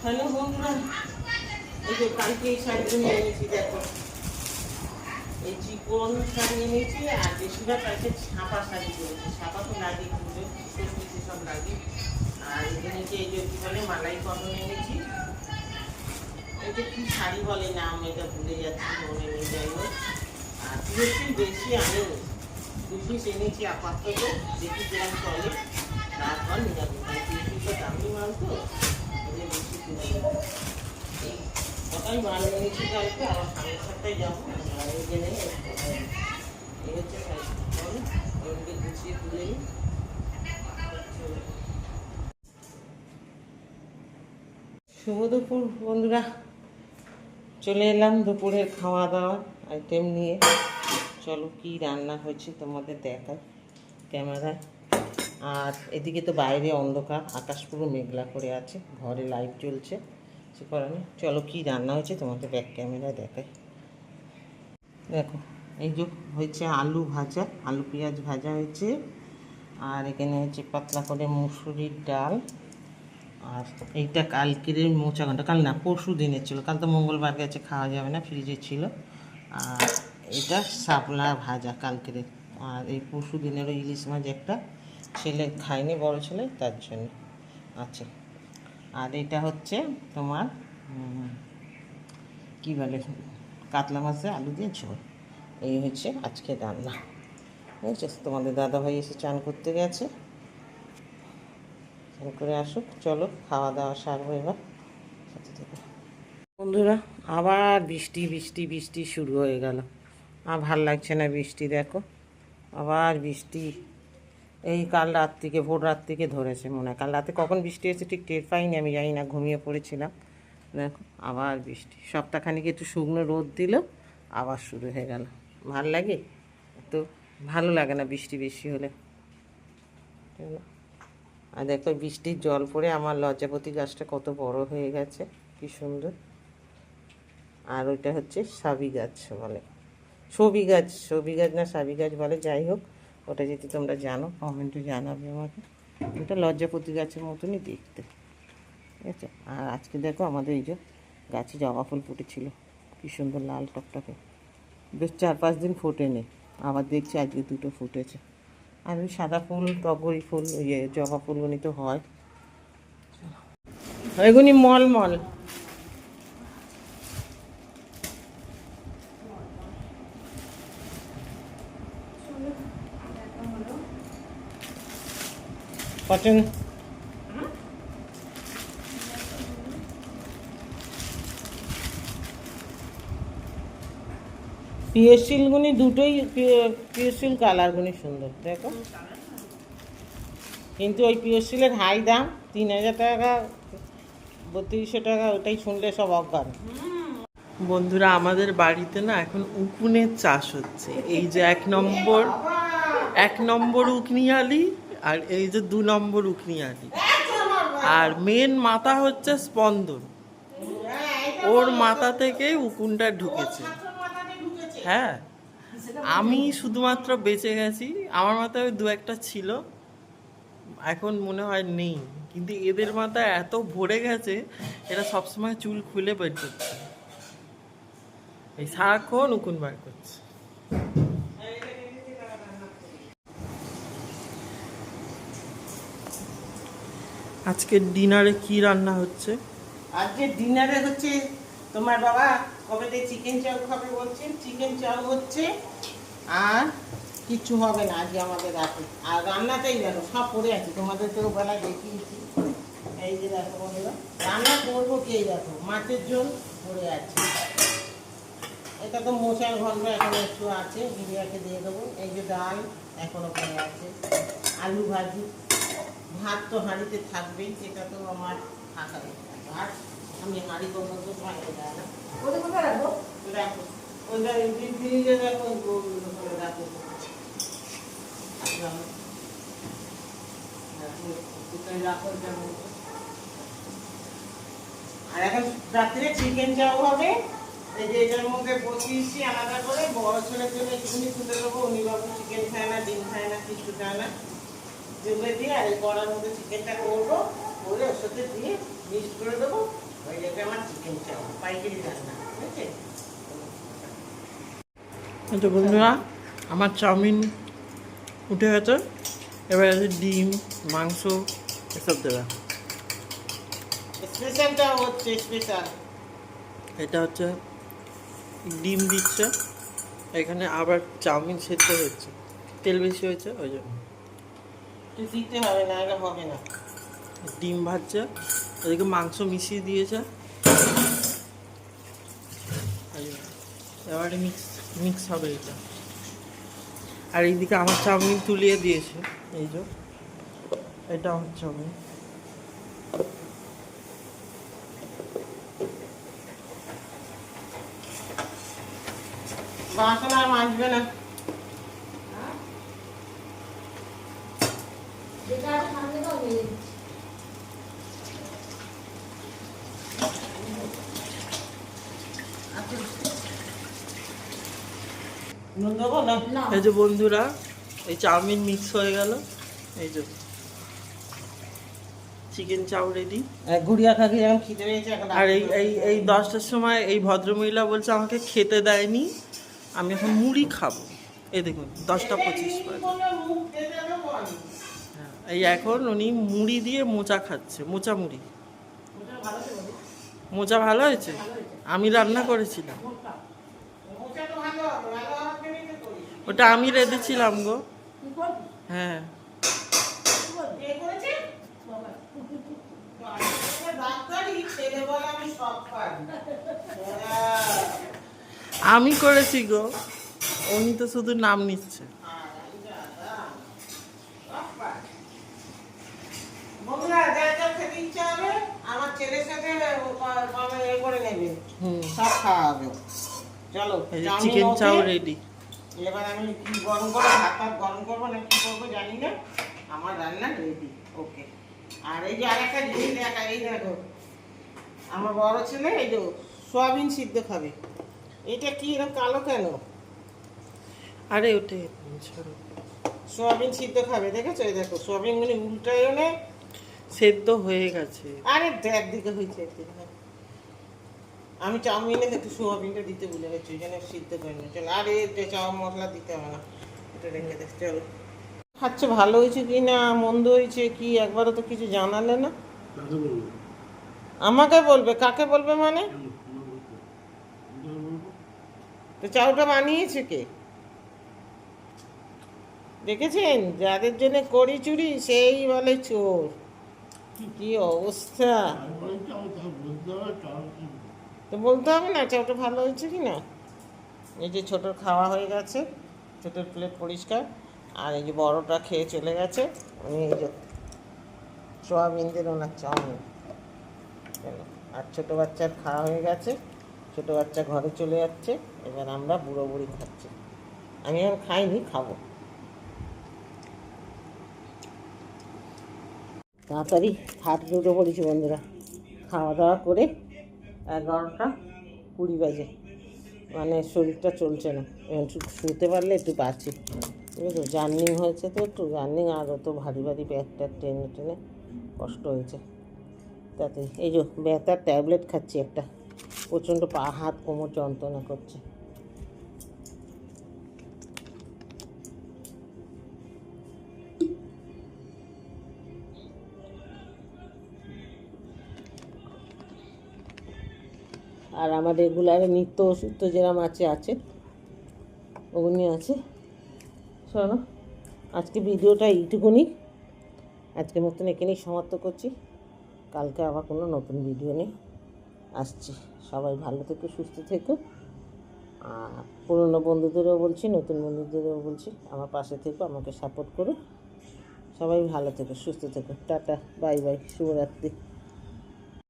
Hello বন্ধুরা, এই যে কালকে এই শাড়িগুলো এনেছি, দেখো এই চিকন শাড়ি এনেছি আর বেশিরভাগ আছে ছাপা শাড়ি রয়েছে। ছাপা তো লাগে, পুজো ষষ্ঠীতে সব লাগে। আর এনেছি এই যে কি বলে মালাই কটন এনেছি। এই যে কি শাড়ি বলে নাম, এটা ভুলে যাচ্ছি, মনে নেই, যাই হোক। আর পুজোর বেশি আনিনি, 2 পিস এনেছি আপাতত, দেখি কিরম চলে, তারপর নিয়ে যাবো। তো দামি মাল তো ওদের বেশি কিনে যাবো। এই কথাই মাল এনেছি কালকে, আমার সামনের সপ্তাহে যাবো। আর এই জেনে এই হচ্ছে শাড়ি, ওইদিকে গুছিয়ে তুলে নিই। শুভ দুপুর বন্ধুরা, চলে এলাম দুপুরের খাওয়া দাওয়া আইটেম নিয়ে। চলো কি রান্না হয়েছে তোমাদের দেখাই ক্যামেরায়। আর এদিকে তো বাইরে অন্ধকার, আকাশ পুরো মেঘলা করে আছে, ঘরে লাইট জ্বলছে, সে কারণে চলো কি রান্না হয়েছে তোমাদের ব্যাক ক্যামেরায় দেখাই। দেখো এই যে হয়েছে আলু ভাজা, আলু পেঁয়াজ ভাজা হয়েছে। আর এখানে হচ্ছে পাতলা করে মুসুরির ডাল। আর এইটা কালকের মোচা ঘন্টা, কাল না পরশু দিনের ছিল, কাল তো মঙ্গলবার গেছে, খাওয়া যাবে না, ফ্রিজে ছিল। আর এটা শাপলা ভাজা কালকের। আর এই পরশু দিনেরও ইলিশ মাছ একটা, ছেলে খায়নি, বড় ছেলে, তার জন্য আছে। আর এটা হচ্ছে তোমার কী বলে, কাতলা মাছে আলু দিয়ে ঝোল। এই হচ্ছে আজকে রান্না। বুঝছো, তোমাদের দাদাভাই এসে চান করতে গেছে, চান করে আসুক। চলো খাওয়া দাওয়া সারবো এবার, সাথে থেকে। বন্ধুরা আবার বৃষ্টি বৃষ্টি বৃষ্টি শুরু হয়ে গেল। আর ভাল লাগছে না বৃষ্টি, দেখো আবার বৃষ্টি। এই কাল রাত থেকে, ভোর রাত থেকে ধরেছে মনে হয়। কাল রাতে কখন বৃষ্টি হয়েছে ঠিক টের পাইনি, আমি জানি না, ঘুমিয়ে পড়েছিলাম। দেখো আবার বৃষ্টি, সপ্তাহখানিক একটু শুকনো রোদ দিল, আবার শুরু হয়ে গেল। ভাল লাগে তো, ভালো লাগে না বৃষ্টি বেশি হলে। আর দেখো বৃষ্টির জল পড়ে আমার লজ্জাপতি গাছটা কত বড় হয়ে গেছে, কি সুন্দর। আর ওইটা হচ্ছে সাবি গাছ বলে, সবি গাছ, সবি গাছ না সাবি গাছ বলে, যাই হোক। ওটা যদি তোমরা জানো কমেন্টে জানাবে আমাকে। ওটা লজ্জাপতি গাছের মতনই দেখতে, ঠিক আছে। আর আজকে দেখো আমাদের এই যে গাছে জবা ফুল ফুটেছিল, কী সুন্দর লাল টকটকে, বেশ 4-5 দিন ফোটেনি, আবার দেখছি আজকে 2টো ফুটেছে। আর ওই সাদা ফুল, টগরি ফুল, ইয়ে জবা ফুলগুলি তো হয়, এগুলি মলমল। কটন পিওসিলগুনি দুটোই, পিওসিল কালারগুনি সুন্দর দেখো, কিন্তু ওই পিওসিলের হাই দাম, 3000 টাকা 3200 টাকা, ওটাই শুনলে সব অজ্ঞান। বন্ধুরা আমাদের বাড়িতে না এখন উকুনের চাষ হচ্ছে। এই যে 1 নম্বর উকনিয়ালি, আর এই যে 2 নম্বর উকনিয়ালি। আর মেন মাথা হচ্ছে স্পন্দন, ওর মাথা থেকে উকুনটা ঢুকেছে। হ্যাঁ, আমি শুধুমাত্র বেঁচে গেছি, আমার মাথায় 2-1টা ছিল, এখন মনে হয় নেই। কিন্তু এদের মাথায় এত ভরে গেছে, এরা সবসময় চুল খুলে বের করছে, এই সারাক্ষণ উকুন বার করছে। আজকে ডিনারে কি রান্না হচ্ছে? আজকে ডিনারে হচ্ছে তোমার বাবা কবে থেকে চিকেন চাউ খাবে বলছেন, চিকেন চাউ হচ্ছে। আর কিচ্ছু হবে না আজকে আমাদের রাতে। আর রান্নাটাই দেখো সব পড়ে আছে, তোমাদের তো বেলায় দেখিয়েছি। এই যে দেখো বন্ধুরা, রান্না করবো কি, দেখো মাছের ঝোল পড়ে আছে, এটা তো মোচার ঘন্ট এখন একটু আছে, বিরিয়াকে দিয়ে দেবো। এই যে ডাল এখনো পড়ে আছে, আলু ভাজি, ভাত তো হাঁড়িতে থাকবেই, সেটা তো আমার থাকা ভাত, আমি হাঁড়ি করবো তো বাইরে যায় না। ওটা কোথায় রাখবো? রাখো ওইটা ফ্রিজে রাখো, রাখো। আর এখন রাত্রে চিকেন চাও হবে। এই যে এটার মধ্যে বসিয়েছি আলাদা করে, বড় ছেলের জন্য একটুখানি তুলে দেবো, উনি বাবু চিকেন খায় না, ডিম খায় না, কিছু খায় না, যেগুলো দিয়ে আর এই কড়ার মধ্যে চিকেনটা করবো, করে ওর সাথে দিয়ে মিক্স করে দেবো, হয়ে যাবে আমার চিকেন চাও, পাইকারি রান্না, ঠিক আছে? তো বন্ধুরা আমার চাউমিন উঠে গেছে, এবার আছে ডিম, মাংস এসব দেবে। স্পেশালটা হচ্ছে স্পেশাল। এটা হচ্ছে ডিম দিচ্ছে, এখানে আবার চাউমিন সেদ্ধ হচ্ছে, তেল বেশি হয়েছে ওই জন্য। তুই দিতে হবে না, এটা হবে না। ডিম ভাজছে, এদিকে মাংস মিশিয়ে দিয়েছে, এবারে মিক্স মিক্স হবে এটা। আর এইদিকে আমার চাউমিন তুলিয়ে দিয়েছে, এই যে এটা আমার চাউমিন। বাসন আর মাজবে না। নুন দেবো না? এই যে বন্ধুরা, এই চাউমিন মিক্স হয়ে গেল, এই যে চিকেন চাউ রেডি। গুড়িয়া খাকি যখন খিদে পেয়েছে এখন। আর এই এই এই 10টার সময় এই ভদ্রমহিলা বলছে আমাকে খেতে দেয়নি, আমি এখন মুড়ি খাবো। এই দেখুন 10টা 25 বাজে। হ্যাঁ, এই এখন উনি মুড়ি দিয়ে মোচা খাচ্ছে, মোচা মুড়ি। মোচা ভালো হয়েছে, আমি রান্না করেছিলাম, ওটা আমি রেঁধেছিলাম গো। হ্যাঁ আমি করেছি গো, উনি তো শুধু নাম নিচ্ছে। বন্ধুরা যা যা খেতে ইচ্ছা হবে আমার ছেলের সাথে এ করে নেবে, সব খাওয়া হবে। চলো চিকেন চাউ রেডি। এবার আমি কি গরম করবো, ভাত টাত গরম করবো না কি করবো জানি না, আমার রান্না রেডি। ওকে। আর এই যে আরেকটা জিনিস দেখা, এই দেখো আমার বড় ছেলে এই যে সয়াবিন সিদ্ধ খাবে। এটা কি এরকম কালো কেন? আরে ওটে ছাড়ো, সয়াবিন সিদ্ধ খাবে, দেখেছো? এই দেখো সয়াবিন গুলি উল্টায় এনে সেদ্ধ হয়ে গেছে। আরে একদিকে হয়েছে, একদিকে না। আমি চাউমিনে একটু সোয়াবিনটা দিতে ভুলে গেছি, ওই জন্য সিদ্ধ করে নিই। চলো, আর এই চাউমিন মশলা দিতে হবে না, এটা রেখে দে। চলো, খাচ্ছে ভালো হয়েছে কি না মন্দ হয়েছে কি একবারও তো কিছু জানালে না। আমাকে বলবে? কাকে বলবে মানে? তো চাউটা বানিয়েছে কে? দেখেছেন, যাদের জন্য করি চুরি সেই বলে চোর। কি অবস্থা! তো বলতে হবে না চাউটা ভালো হয়েছে কি না? এই যে ছোটোর খাওয়া হয়ে গেছে, ছোটোর প্লেট পরিষ্কার, আর এই যে বড়টা খেয়ে চলে গেছে। আমি এই যে সোয়াবিন দিয়ে ওনার চাউমিন, আর ছোটো বাচ্চার খাওয়া হয়ে গেছে, ছোটো বাচ্চা ঘরে চলে যাচ্ছে, এবার আমরা বুড়ো বুড়ি খাচ্ছি। আমি আর খাইনি, খাবো। তাড়াতাড়ি হাত দুটো পড়েছি বন্ধুরা, খাওয়া দাওয়া করে 11টা 20 বাজে, মানে শরীরটা চলছে না, শুতে পারলে একটু বাঁচি। বুঝলো, জার্নিং হয়েছে তো একটু, জার্নিং আর অত ভারী ভারী ব্যাগটা টেনে টেনে কষ্ট হয়েছে। তাতে এই যে ব্যথার ট্যাবলেট খাচ্ছি একটা, প্রচণ্ড পা হাত কোমর যন্ত্রণা করছে। আর আমার রেগুলারে নিত্য ওষুধ তো যেরকম আছে ওগুলি আছে। শোনো, আজকে ভিডিওটা এইটুকুনি, আজকের মতন এখানেই সমাপ্ত করছি। কালকে আবার কোনো নতুন ভিডিও নিয়ে আসছি। সবাই ভালো থেকো, সুস্থ থেকো। আর পুরনো বন্ধুদেরও বলছি, নতুন বন্ধুদেরও বলছি, আমার পাশে থেকো, আমাকে সাপোর্ট করো। সবাই ভালো থেকো, সুস্থ থেকো। টাটা, বাই বাই, শুভরাত্রি।